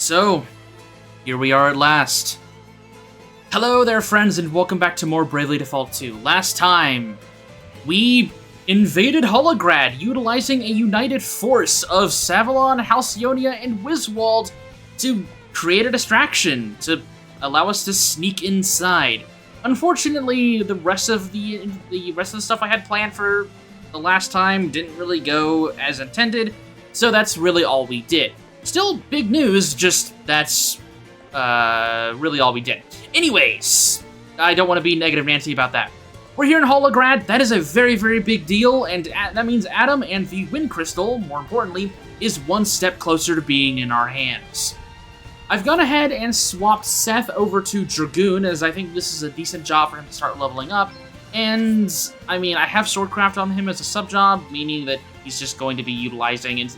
So, here we are at last. Hello there, friends, and welcome back to more Bravely Default 2. Last time, we invaded Holograd, utilizing a united force of Savalon, Halcyonia, and Wiswald to create a distraction to allow us to sneak inside. Unfortunately, the rest of the stuff I had planned for the last time didn't really go as intended, so that's really all we did. Still big news, just that's really all we did. Anyways, I don't want to be negative Nancy about that. We're here in Holograd. That is a very, very big deal, and that means Adam and the Wind Crystal, more importantly, is one step closer to being in our hands. I've gone ahead and swapped Seth over to Dragoon, as I think this is a decent job for him to start leveling up. And, I mean, I have Swordcraft on him as a sub-job, meaning that he's just going to be utilizing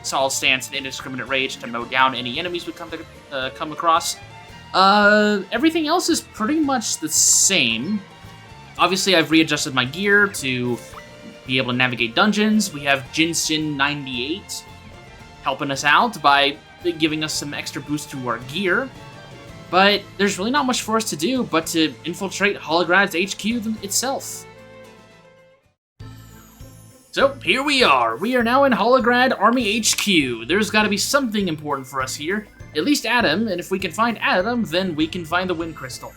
Solid Stance and Indiscriminate Rage to mow down any enemies we come across. Everything else is pretty much the same. Obviously, I've readjusted my gear to be able to navigate dungeons. We have Jinsin 98 helping us out by giving us some extra boost to our gear. But there's really not much for us to do but to infiltrate Holograd's HQ itself. So, here we are. We are now in Holograd Army HQ. There's gotta be something important for us here. At least Adam, and if we can find Adam, then we can find the Wind Crystal.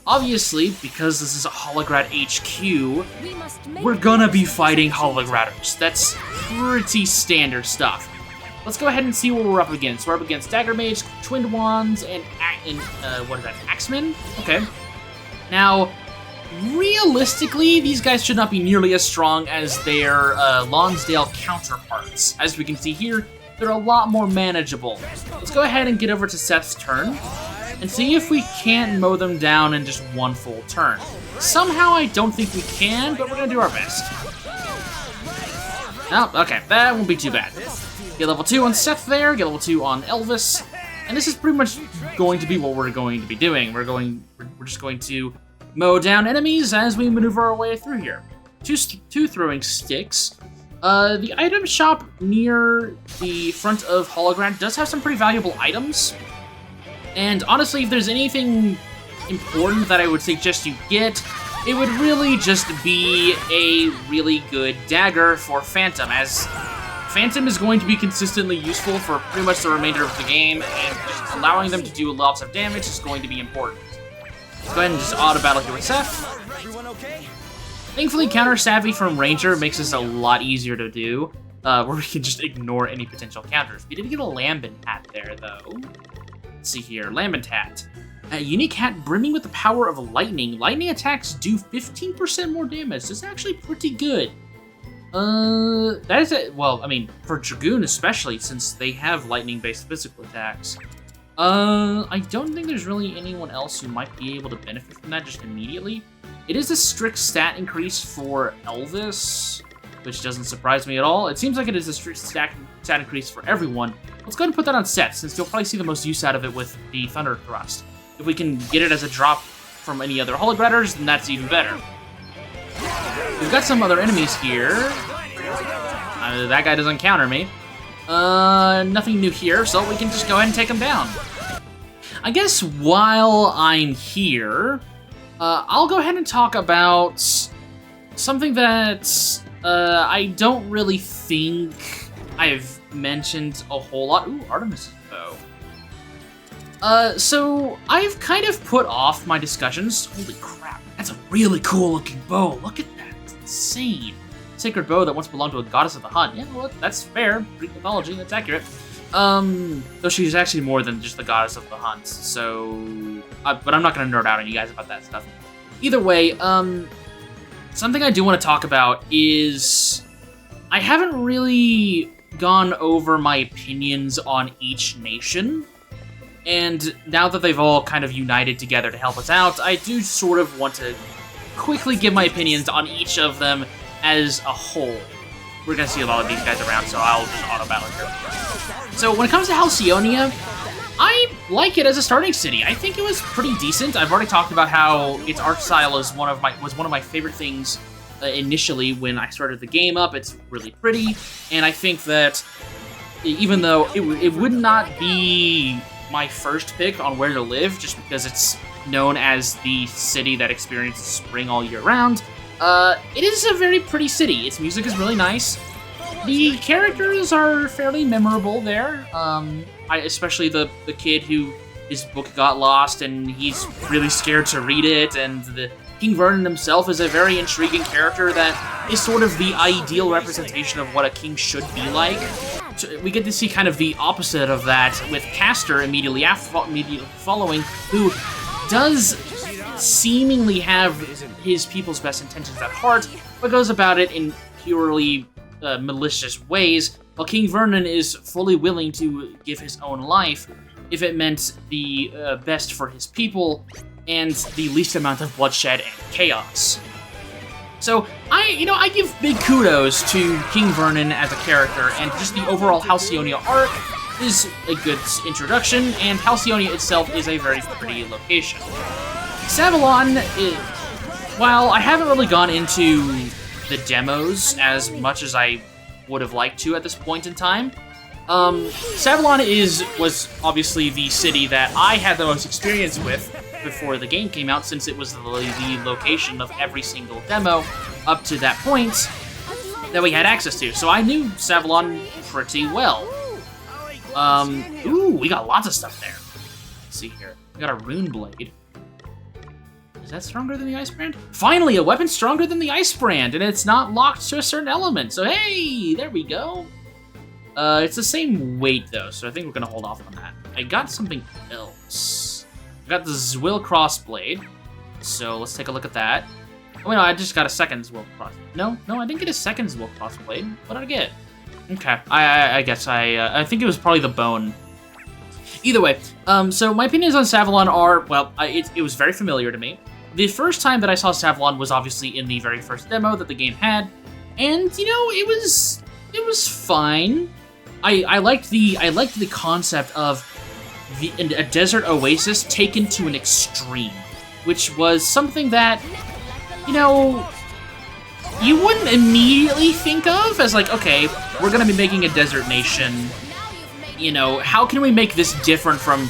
Obviously, because this is a Holograd HQ, we're gonna be fighting Hologradders. That's pretty standard stuff. Let's go ahead and see what we're up against. We're up against Dagger Mage, Twinned Wands, and what is that, Axeman? Okay. Now, realistically, these guys should not be nearly as strong as their Lonsdale counterparts. As we can see here, they're a lot more manageable. Let's go ahead and get over to Seth's turn and see if we can't mow them down in just one full turn. Somehow I don't think we can, but we're gonna do our best. Oh, okay, that won't be too bad. Get level 2 on Seth there, get level 2 on Elvis, and this is pretty much going to be what we're going to be doing. We're just going to mow down enemies as we maneuver our way through here. Two throwing sticks. The item shop near the front of Holograd does have some pretty valuable items. And honestly, if there's anything important that I would suggest you get, it would really just be a really good dagger for Phantom, as Phantom is going to be consistently useful for pretty much the remainder of the game, and just allowing them to do lots of damage is going to be important. Let's go ahead and just auto-battle here with Seth. Thankfully, Counter Savvy from Ranger makes this a lot easier to do, where we can just ignore any potential counters. We did get a Lambent hat there, though. Let's see here, Lambent hat. A unique hat brimming with the power of lightning. Lightning attacks do 15% more damage. This is actually pretty good. That is it. Well, I mean, for Dragoon especially, since they have lightning-based physical attacks. I don't think there's really anyone else who might be able to benefit from that just immediately. It is a strict stat increase for Elvis, which doesn't surprise me at all. It seems like it is a strict stat increase for everyone. Let's go ahead and put that on Seth, since you'll probably see the most use out of it with the Thunder Thrust. If we can get it as a drop from any other Hologradders, then that's even better. We've got some other enemies here. That guy doesn't counter me. Nothing new here, so we can just go ahead and take him down. I guess while I'm here, I'll go ahead and talk about something that I don't really think I've mentioned a whole lot. Ooh, Artemis's bow. So I've kind of put off my discussions. Holy crap, that's a really cool looking bow. Look at that, it's insane. Sacred bow that once belonged to a goddess of the hunt. Yeah, well, that's fair. Greek mythology, that's accurate. Though she's actually more than just the goddess of the hunt, so... but I'm not gonna nerd out on you guys about that stuff. Either way, something I do want to talk about is... I haven't really gone over my opinions on each nation. And now that they've all kind of united together to help us out, I do sort of want to quickly give my opinions on each of them as a whole. We're gonna see a lot of these guys around, so I'll just auto-battle here. So when it comes to Halcyonia, I like it as a starting city. I think it was pretty decent. I've already talked about how its art style is was one of my favorite things initially when I started the game up. It's really pretty, and I think that even though it would not be my first pick on where to live, just because it's known as the city that experiences spring all year round. It is a very pretty city. Its music is really nice. The characters are fairly memorable there. Especially the kid who his book got lost and he's really scared to read it, and the King Vernon himself is a very intriguing character that is sort of the ideal representation of what a king should be like. We get to see kind of the opposite of that with Castor immediately following, who does seemingly have his people's best intentions at heart, but goes about it in purely malicious ways, while King Vernon is fully willing to give his own life if it meant the best for his people and the least amount of bloodshed and chaos. So I give big kudos to King Vernon as a character, and just the overall Halcyonia arc is a good introduction, and Halcyonia itself is a very pretty location. Savallon, while I haven't really gone into the demos as much as I would have liked to at this point in time, Savallon was obviously the city that I had the most experience with before the game came out, since it was the location of every single demo up to that point that we had access to. So I knew Savallon pretty well. Ooh, we got lots of stuff there. Let's see here. We got a rune blade. Is that stronger than the ice brand? Finally, a weapon stronger than the ice brand, and it's not locked to a certain element. So hey, there we go. It's the same weight though, so I think we're gonna hold off on that. I got something else. I got the Zwill Crossblade, so let's take a look at that. Oh, no, I just got a second Zwill Crossblade. No, I didn't get a second Zwill Crossblade. What did I get? Okay, I guess I think it was probably the bone. Either way, so my opinions on Savallon are, well, it was very familiar to me. The first time that I saw Savallon was obviously in the very first demo that the game had, and it was fine. I liked the concept of a desert oasis taken to an extreme, which was something that you wouldn't immediately think of as like, okay, we're gonna be making a desert nation. How can we make this different from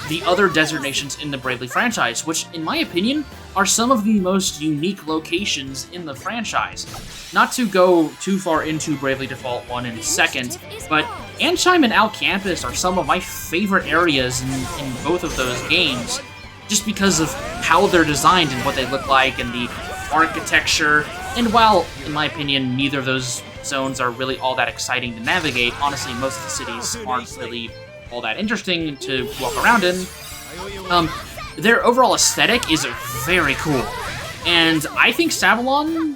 the other desert nations in the Bravely franchise, which, in my opinion, are some of the most unique locations in the franchise. Not to go too far into Bravely Default 1 in a second, but Anchime and Alcampus are some of my favorite areas in both of those games, just because of how they're designed and what they look like and the architecture. And while, in my opinion, neither of those zones are really all that exciting to navigate, honestly, most of the cities aren't really all that interesting to walk around in. Their overall aesthetic is very cool, and I think Savallon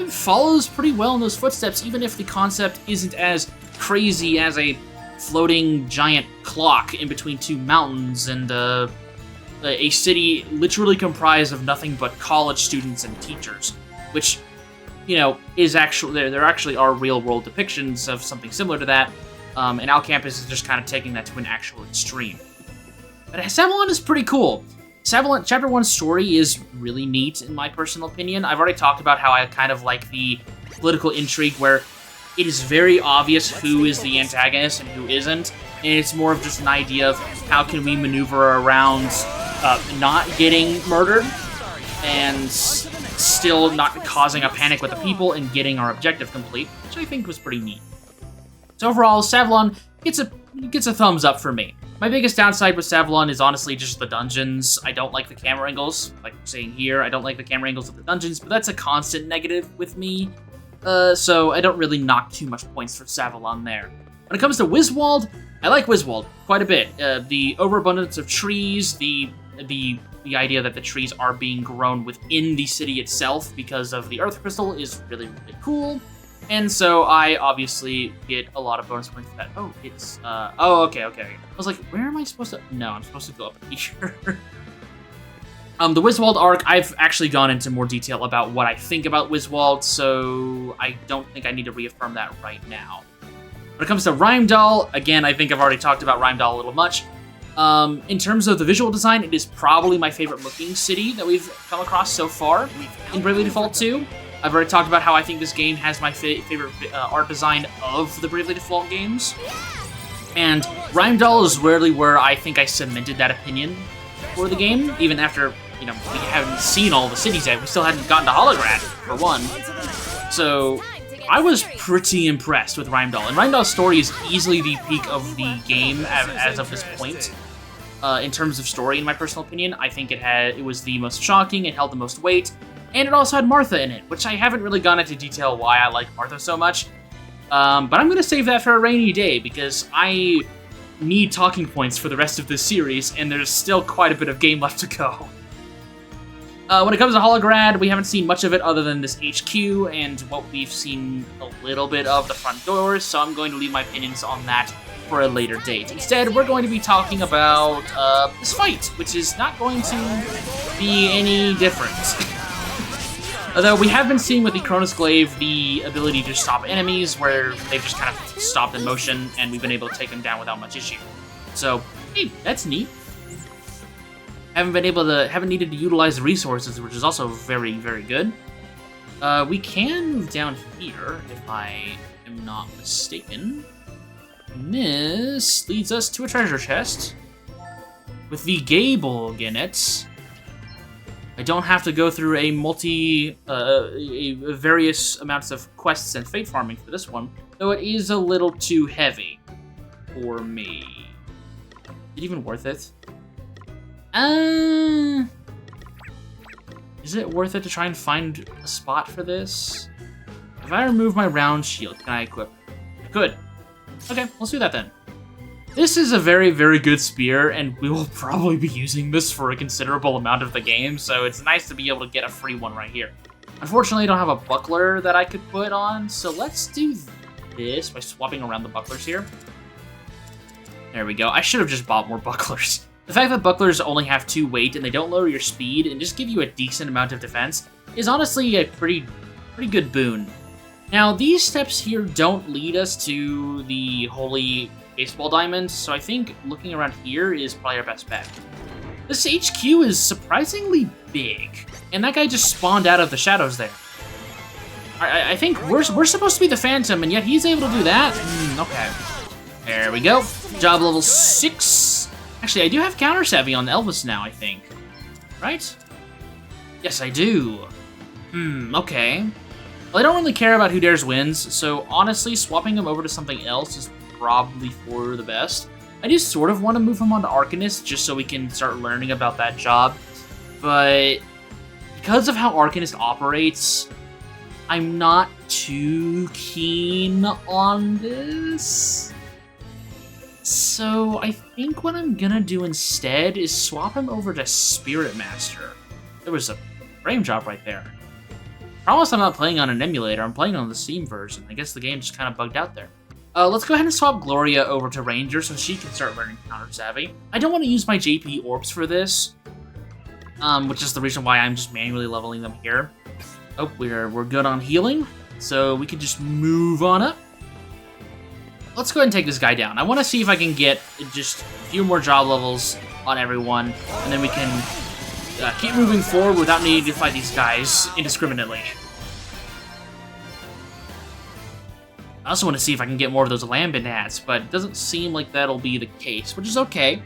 follows pretty well in those footsteps, even if the concept isn't as crazy as a floating giant clock in between two mountains and a city literally comprised of nothing but college students and teachers, which is actually there actually are real world depictions of something similar to that. And Alcampus is just kind of taking that to an actual extreme. But Savallon is pretty cool. Savallon Chapter 1's story is really neat, in my personal opinion. I've already talked about how I kind of like the political intrigue where it is very obvious who is the antagonist and who isn't. And it's more of just an idea of how can we maneuver around not getting murdered and still not causing a panic with the people and getting our objective complete, which I think was pretty neat. So overall, Savallon gets a thumbs up for me. My biggest downside with Savallon is honestly just the dungeons. I don't like the camera angles. Like I'm saying here, I don't like the camera angles of the dungeons, but that's a constant negative with me. So I don't really knock too much points for Savallon there. When it comes to Wiswald, I like Wiswald quite a bit. The overabundance of trees, the idea that the trees are being grown within the city itself because of the Earth Crystal is really, really cool. And so I obviously get a lot of bonus points for that. Oh, it's, okay. I was like, where am I supposed to? No, I'm supposed to go up here. The Wiswald arc, I've actually gone into more detail about what I think about Wiswald, so I don't think I need to reaffirm that right now. When it comes to Rheimdall, again, I think I've already talked about Rheimdall a little much. In terms of the visual design, it is probably my favorite looking city that we've come across so far in Bravely Default 2. I've already talked about how I think this game has my favorite art design of the Bravely Default games. And Rheimdall is rarely where I think I cemented that opinion for the game, even after, you know, we haven't seen all the cities yet. We still hadn't gotten to Holograd, for one. So I was pretty impressed with Rheimdall. And Rheimdall's story is easily the peak of the game as of this point. In terms of story, in my personal opinion, I think it was the most shocking, it held the most weight, and it also had Martha in it, which I haven't really gone into detail why I like Martha so much. But I'm going to save that for a rainy day, because I need talking points for the rest of this series, and there's still quite a bit of game left to go. When it comes to Holograd, we haven't seen much of it other than this HQ, and what we've seen a little bit of the front doors, so I'm going to leave my opinions on that for a later date. Instead, we're going to be talking about this fight, which is not going to be any different. Although we have been seeing with the Cronus Glaive the ability to stop enemies, where they've just kind of stopped in motion, and we've been able to take them down without much issue. So, hey, that's neat. Haven't needed to utilize the resources, which is also very, very good. We can move down here, if I am not mistaken. And this leads us to a treasure chest with the Gabelg in it. I don't have to go through various amounts of quests and fate farming for this one, though it is a little too heavy for me. Is it even worth it? Is it worth it to try and find a spot for this? If I remove my round shield, can I equip? I could. Okay, let's do that then. This is a very, very good spear, and we will probably be using this for a considerable amount of the game, so it's nice to be able to get a free one right here. Unfortunately, I don't have a buckler that I could put on, so let's do this by swapping around the bucklers here. There we go. I should have just bought more bucklers. The fact that bucklers only have 2 weight and they don't lower your speed and just give you a decent amount of defense is honestly a pretty good boon. Now, these steps here don't lead us to the Holy Baseball Diamond, so I think looking around here is probably our best bet. This HQ is surprisingly big, and that guy just spawned out of the shadows there. I think we're supposed to be the Phantom, and yet he's able to do that? Okay. There we go. Job level 6. Actually, I do have Counter Savvy on Elvis now, I think. Right? Yes, I do. Okay. Well, I don't really care about who dares wins, so honestly, swapping him over to something else is probably for the best. I do sort of want to move him onto Arcanist just so we can start learning about that job, but because of how Arcanist operates, I'm not too keen on this. So I think what I'm gonna do instead is swap him over to Spirit Master. There was a frame drop right there. Promise I'm not playing on an emulator, I'm playing on the Steam version. I guess the game just kind of bugged out there. Let's go ahead and swap Gloria over to Ranger so she can start learning Counter Savvy. I don't want to use my JP Orbs for this, which is the reason why I'm just manually leveling them here. Oh, we're good on healing, so we can just move on up. Let's go ahead and take this guy down. I want to see if I can get just a few more job levels on everyone, and then we can keep moving forward without needing to fight these guys indiscriminately. I also want to see if I can get more of those Lambent hats, but it doesn't seem like that'll be the case, which is okay.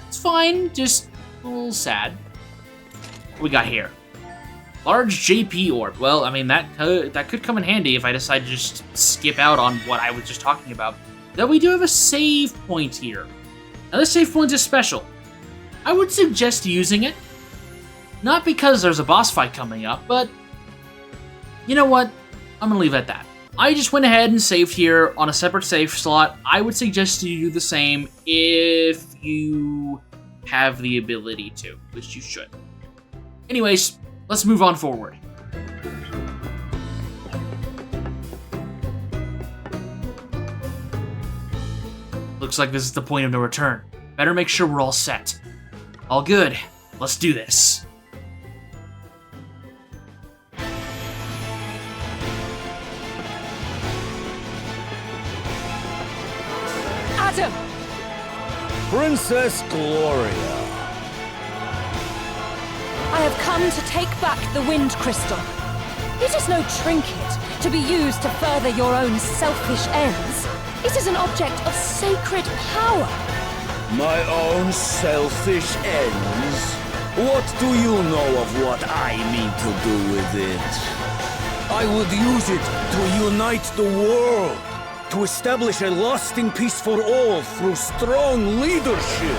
It's fine, just a little sad. What we got here? Large JP Orb. Well, I mean, that could come in handy if I decide to just skip out on what I was just talking about. Though we do have a save point here. Now, this save point is special. I would suggest using it. Not because there's a boss fight coming up, but you know what? I'm gonna leave it at that. I just went ahead and saved here on a separate save slot. I would suggest you do the same if you have the ability to, which you should. Anyways, let's move on forward. Looks like this is the point of no return. Better make sure we're all set. All good. Let's do this. Adam! Princess Gloria. I have come to take back the Wind Crystal. It is no trinket to be used to further your own selfish ends. It is an object of sacred power. My own selfish ends? What do you know of what I mean to do with it? I would use it to unite the world, to establish a lasting peace for all through strong leadership.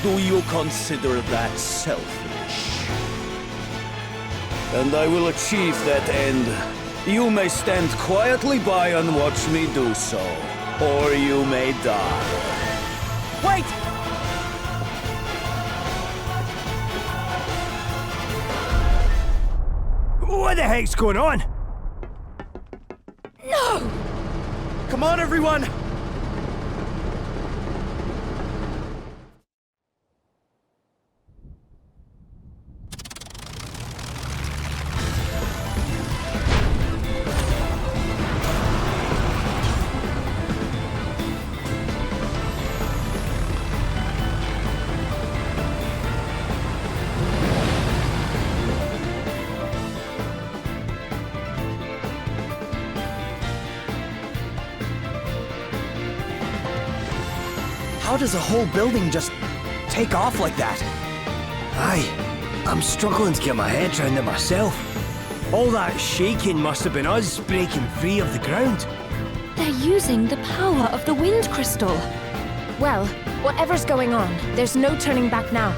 Do you consider that selfish? And I will achieve that end. You may stand quietly by and watch me do so, or you may die. Wait! What the heck's going on? No! Come on, everyone! How does a whole building just take off like that? Aye, I'm struggling to get my head around it myself. All that shaking must have been us breaking free of the ground. They're using the power of the wind crystal. Well, whatever's going on, there's no turning back now.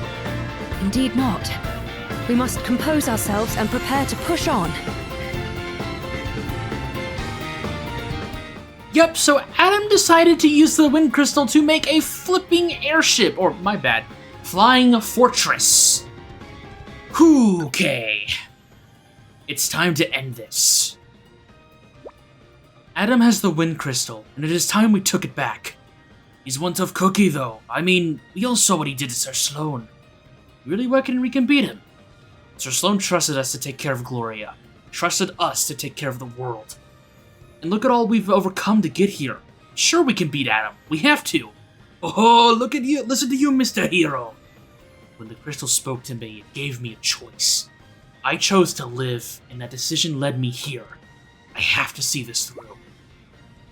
Indeed not. We must compose ourselves and prepare to push on. Yep, so Adam decided to use the wind crystal to make a flipping airship, or my bad, flying fortress. Okay. It's time to end this. Adam has the wind crystal, and it is time we took it back. He's one tough cookie, though. I mean, we all saw what he did to Sir Sloan. We really reckon we can beat him. Sir Sloan trusted us to take care of Gloria. Trusted us to take care of the world. And look at all we've overcome to get here. Sure, we can beat Adam. We have to. Oh, look at you. Listen to you, Mr. Hero. When the crystal spoke to me, it gave me a choice. I chose to live, and that decision led me here. I have to see this through.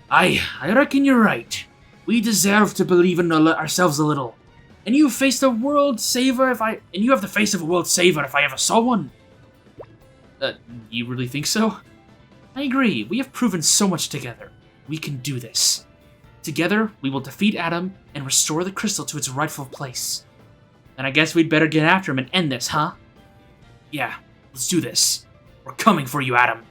I reckon you're right. We deserve to believe in ourselves a little. And you face the world saver and you have the face of a world saver if I ever saw one. You really think so? I agree. We have proven so much together. We can do this. Together, we will defeat Adam and restore the crystal to its rightful place. And I guess we'd better get after him and end this, huh? Yeah, let's do this. We're coming for you, Adam.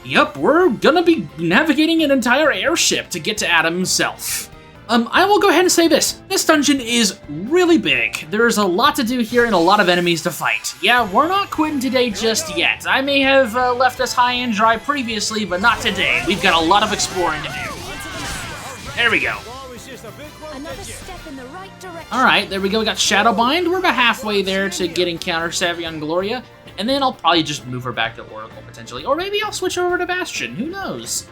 Yup, we're gonna be navigating an entire airship to get to Adam himself. I will go ahead and say this. This dungeon is really big. There's a lot to do here and a lot of enemies to fight. Yeah, we're not quitting today just yet. I may have left us high and dry previously, but not today. We've got a lot of exploring to do. There we go. Another step in the right direction. Alright, there we go. We got Shadowbind. We're about halfway there to getting counter savvy on Gloria. And then I'll probably just move her back to Oracle, potentially. Or maybe I'll switch over to Bastion. Who knows?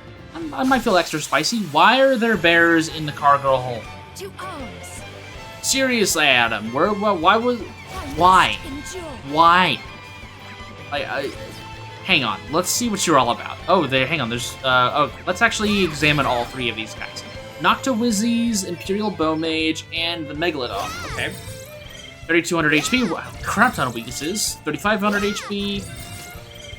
I might feel extra spicy. Why are there bears in the cargo hold? 2 arms. Seriously, Adam. Why? Hang on. Let's see what you're all about. Oh, hang on. Let's actually examine all 3 of these guys. Noctawizzies, Imperial Bowmage, and the Megalodon. Okay. 3200 HP. Wow, crap ton of weaknesses. 3500 HP.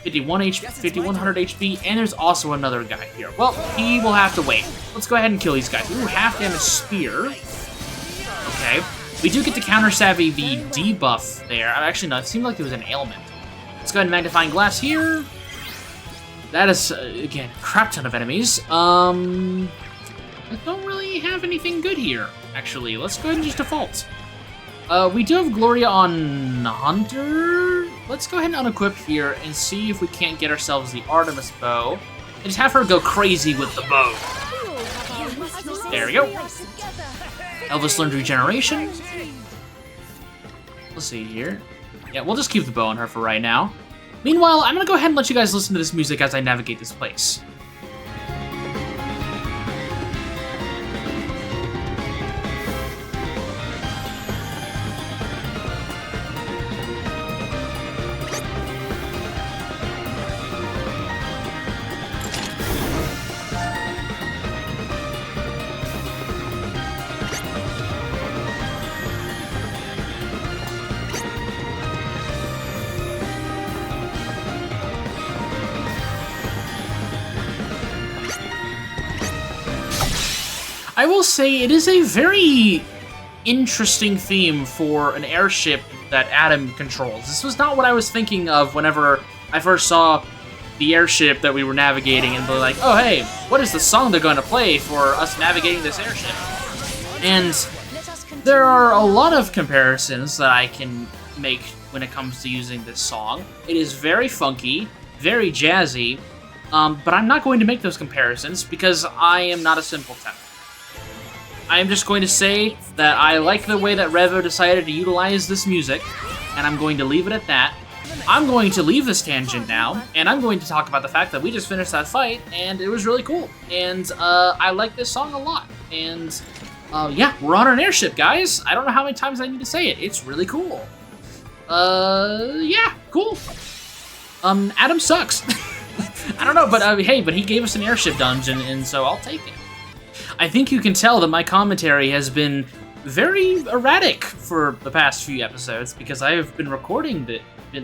5100 HP, and there's also another guy here. Well, he will have to wait. Let's go ahead and kill these guys. Ooh, half damage spear. Okay. We do get to counter savvy the debuff there. Actually, no, it seemed like it was an ailment. Let's go ahead and magnifying glass here. That is, again, crap ton of enemies. I don't really have anything good here, actually. Let's go ahead and just default. We do have Gloria on Hunter. Let's go ahead and unequip here and see if we can't get ourselves the Artemis bow. And just have her go crazy with the bow. There we go. Elvis learned regeneration. Let's see here. Yeah, we'll just keep the bow on her for right now. Meanwhile, I'm gonna go ahead and let you guys listen to this music as I navigate this place. I will say it is a very interesting theme for an airship that Adam controls. This was not what I was thinking of whenever I first saw the airship that we were navigating and be like, oh hey, what is the song they're going to play for us navigating this airship? And there are a lot of comparisons that I can make when it comes to using this song. It is very funky, very jazzy, but I'm not going to make those comparisons because I am not a simpleton. I am just going to say that I like the way that Revo decided to utilize this music, and I'm going to leave it at that. I'm going to leave this tangent now, and I'm going to talk about the fact that we just finished that fight, and it was really cool. And I like this song a lot. And yeah, we're on an airship, guys. I don't know how many times I need to say it. It's really cool. Yeah, cool. Adam sucks. I don't know, but hey, but he gave us an airship dungeon, and so I'll take it. I think you can tell that my commentary has been very erratic for the past few episodes because I have been recording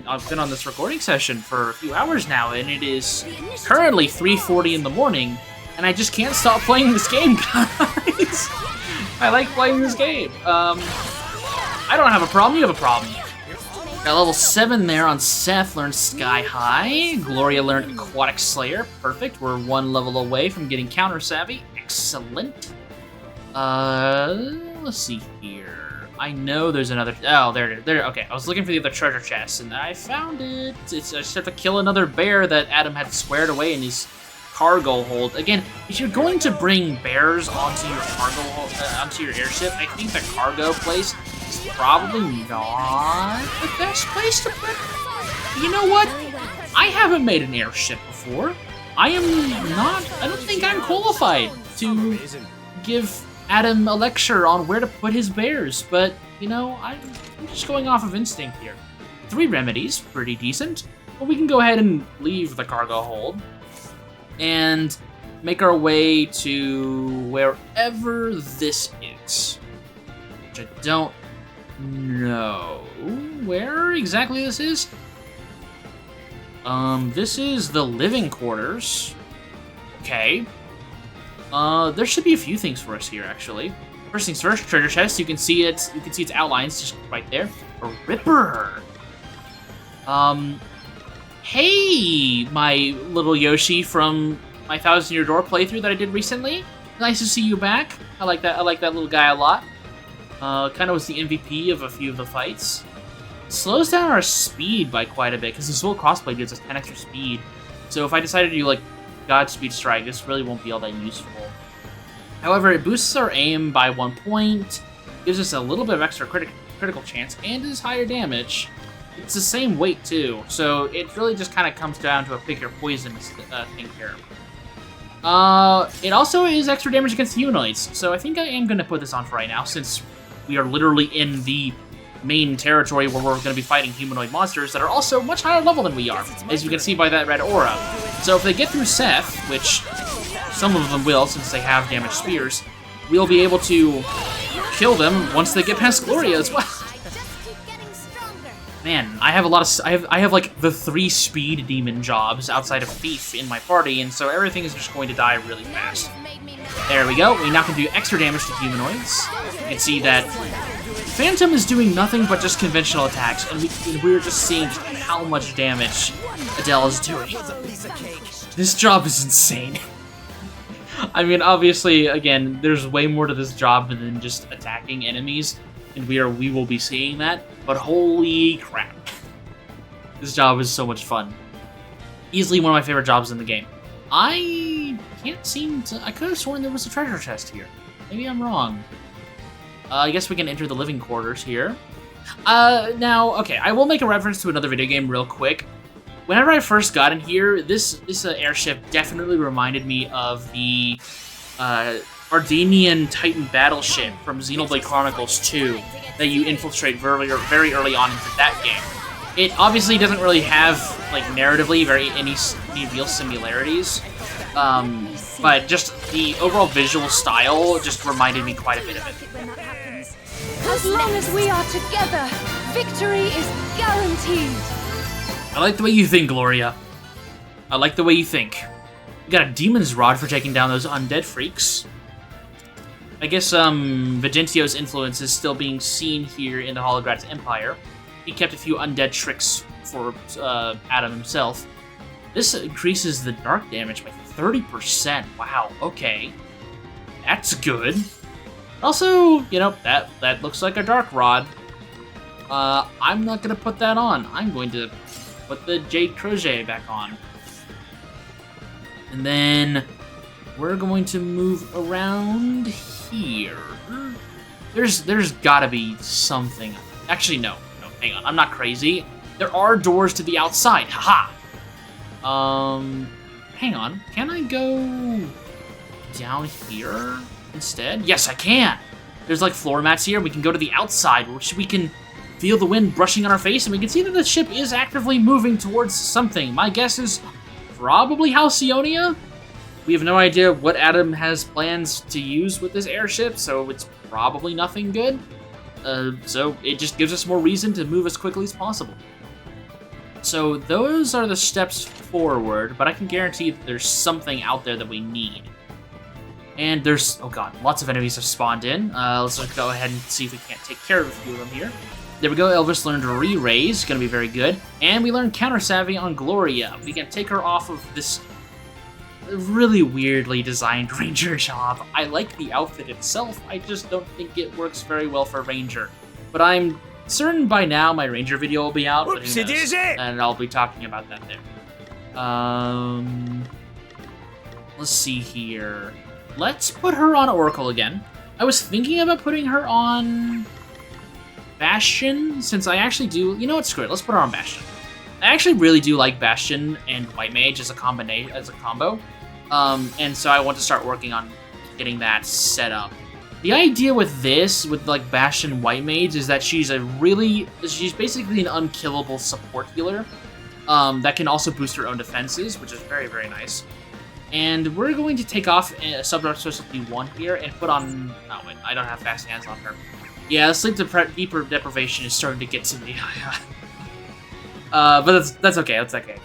I've been on this recording session for a few hours now, and it is currently 3:40 in the morning, and I just can't stop playing this game, guys. I like playing this game. I don't have a problem. You have a problem. Got level 7 there on Seth. Learned Sky High. Gloria learned Aquatic Slayer. Perfect. We're 1 level away from getting Counter Savvy. Excellent. Let's see here. I know there's another. Oh, there it is. There. Okay, I was looking for the other treasure chest, and I found it. I just have to kill another bear that Adam had squared away in his cargo hold. Again, if you're going to bring bears onto your cargo hold, onto your airship, I think the cargo place is probably not the best place to put it. You know what? I haven't made an airship before. I don't think I'm qualified to give Adam a lecture on where to put his bears, but, you know, I'm just going off of instinct here. 3 remedies, pretty decent, but we can go ahead and leave the cargo hold and make our way to wherever this is, which I don't know where exactly this is. This is the living quarters. Okay. There should be a few things for us here, actually. First things first, treasure chest. You can see it. You can see its outlines just right there. A Ripper. Hey, my little Yoshi from my 1,000-Year Door playthrough that I did recently. Nice to see you back. I like that. I like that little guy a lot. Kind of was the MVP of a few of the fights. Slows down our speed by quite a bit because the Soul Crossblade gives us 10 extra speed. So if I decided to do like Godspeed Strike, this really won't be all that useful. However, it boosts our aim by 1 point, gives us a little bit of extra critical chance, and is higher damage. It's the same weight too, so it really just kind of comes down to a pick your poison thing here. It also is extra damage against humanoids, so I think I am going to put this on for right now, since we are literally in the main territory where we're going to be fighting humanoid monsters that are also much higher level than we are, as you can see by that red aura. So if they get through Seth, which some of them will since they have damaged spears, we'll be able to kill them once they get past Gloria as well. Man, I have a lot of I have like the 3 speed demon jobs outside of Thief in my party, and so everything is just going to die really fast. There we go. We now can do extra damage to humanoids. You can see that Phantom is doing nothing but just conventional attacks, and we're just seeing how much damage Adele is doing. This job is insane. I mean, obviously, again, there's way more to this job than just attacking enemies, and we will be seeing that, but holy crap. This job is so much fun. Easily one of my favorite jobs in the game. I can't seem to... I could have sworn there was a treasure chest here. Maybe I'm wrong. I guess we can enter the living quarters here. Now, okay, I will make a reference to another video game real quick. Whenever I first got in here, this airship definitely reminded me of the Ardenian Titan battleship from Xenoblade Chronicles 2 that you infiltrate very early on into that game. It obviously doesn't really have, like, narratively any real similarities, but just the overall visual style just reminded me quite a bit of it. As long as we are together, victory is guaranteed. I like the way you think, Gloria. I like the way you think. You got a Demon's Rod for taking down those undead freaks. I guess Vigentio's influence is still being seen here in the Holograd's Empire. He kept a few undead tricks for Adam himself. This increases the dark damage by 30%. Wow, okay. That's good. Also, you know, that looks like a Dark Rod. I'm not going to put that on. I'm going to put the Jade Crochet back on. And then we're going to move around here. There's gotta be something. Actually, no, hang on. I'm not crazy. There are doors to the outside. Haha. Hang on. Can I go down here instead? Yes, I can. There's like floor mats here. We can go to the outside, which we can feel the wind brushing on our face, and we can see that the ship is actively moving towards something. My guess is probably Halcyonia. We have no idea what Adam has plans to use with this airship, so it's probably nothing good. So it just gives us more reason to move as quickly as possible. So those are the steps forward, but I can guarantee that there's something out there that we need. And there's, oh god, lots of enemies have spawned in. Let's just go ahead and see if we can't take care of a few of them here. There we go, Elvis learned Re-Raise, gonna be very good. And we learned Counter Savvy on Gloria. We can take her off of this really weirdly designed Ranger job. I like the outfit itself, I just don't think it works very well for Ranger. But I'm certain by now my Ranger video will be out, but who knows? And I'll be talking about that there. Let's see here. Let's put her on Oracle again. I was thinking about putting her on Bastion, since I actually do... You know what, screw it, let's put her on Bastion. I actually really do like Bastion and White Mage as a combo. And so I want to start working on getting that set up. The idea with this, with like Bastion White Mage, is that she's basically an unkillable support healer that can also boost her own defenses, which is very, very nice. And we're going to take off a Subdark Specialty 1 here and put on... Oh, wait, I don't have fast hands on her. Yeah, sleep deprivation is starting to get to me. But that's okay, that's okay.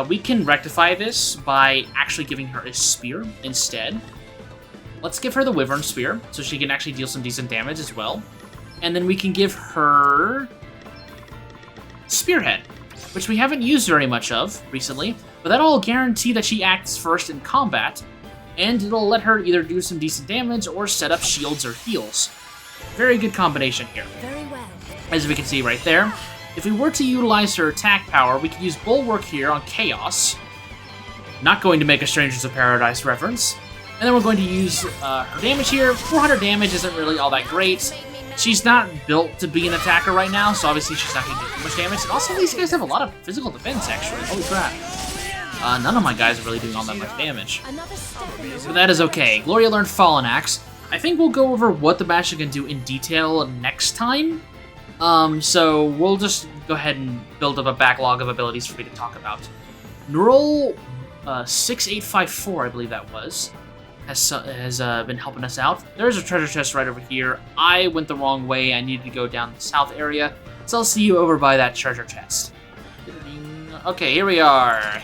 We can rectify this by actually giving her a spear instead. Let's give her the Wyvern Spear, so she can actually deal some decent damage as well. And then we can give her Spearhead, which we haven't used very much of recently, but that'll guarantee that she acts first in combat, and it'll let her either do some decent damage or set up shields or heals. Very good combination here. Very well. As we can see right there. If we were to utilize her attack power, we could use Bulwark here on Chaos. Not going to make a Strangers of Paradise reference. And then we're going to use her damage here. 400 damage isn't really all that great. She's not built to be an attacker right now, so obviously she's not going to do too much damage. And also, these guys have a lot of physical defense, actually. Holy crap. None of my guys are really doing all that much damage. But that is okay. Gloria learned Fallen Axe. I think we'll go over what the Bastion can do in detail next time. So we'll just go ahead and build up a backlog of abilities for me to talk about. Neural 6854, I believe that was, has been helping us out. There's a treasure chest right over here. I went the wrong way. I needed to go down the south area. So I'll see you over by that treasure chest. Okay, here we are.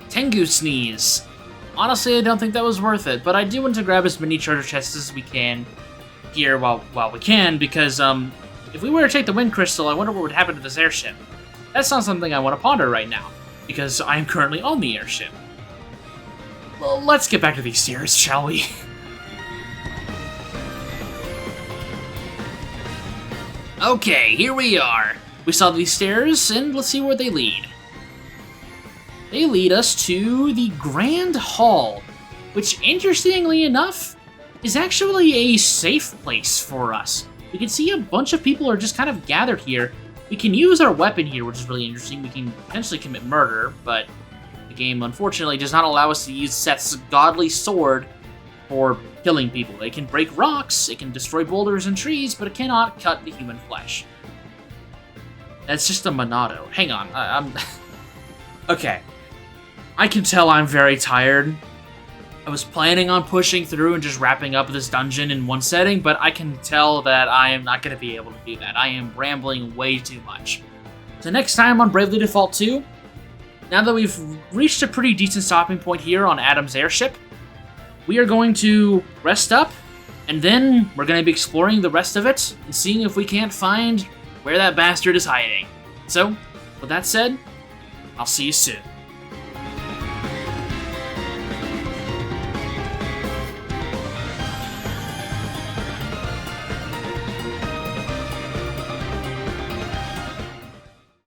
Tengu Sneeze. Honestly, I don't think that was worth it, but I do want to grab as many treasure chests as we can here while we can, because if we were to take the Wind Crystal, I wonder what would happen to this airship. That's not something I want to ponder right now, because I am currently on the airship. Well, let's get back to these stairs, shall we? Okay, here we are. We saw these stairs, and let's see where they lead. They lead us to the Grand Hall, which, interestingly enough, is actually a safe place for us. We can see a bunch of people are just kind of gathered here. We can use our weapon here, which is really interesting. We can potentially commit murder, but the game, unfortunately, does not allow us to use Seth's godly sword for killing people. It can break rocks, it can destroy boulders and trees, but it cannot cut the human flesh. That's just a Monado. Hang on, I'm... Okay. I can tell I'm very tired. I was planning on pushing through and just wrapping up this dungeon in one setting, but I can tell that I am not going to be able to do that. I am rambling way too much. So next time on Bravely Default 2, now that we've reached a pretty decent stopping point here on Adam's airship, we are going to rest up, and then we're going to be exploring the rest of it and seeing if we can't find where that bastard is hiding. So, with that said, I'll see you soon.